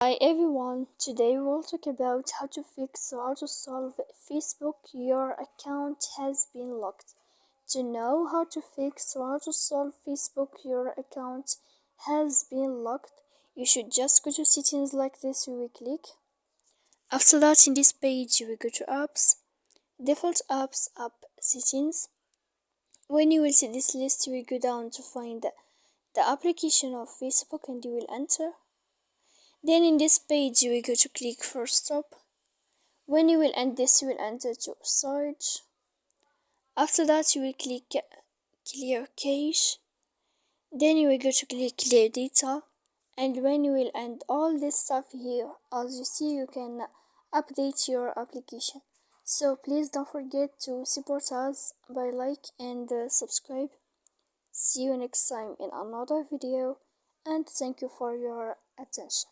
Hi everyone, today we'll talk about how to fix or how to solve Facebook your account has been locked. To know how to fix or how to solve Facebook your account has been locked, you should just go to settings like this. We will click. After that, in this page, we go to apps, default apps, app settings. When you will see this list, you will go down to find the application of Facebook and you will enter. Then in this page you will go to click for stop. When you will end this, you will enter to search. After that you will click clear cache. Then you will go to click clear data. And when you will end all this stuff here, as you see, you can update your application. So please don't forget to support us by like and subscribe. See you next time in another video, and thank you for your attention.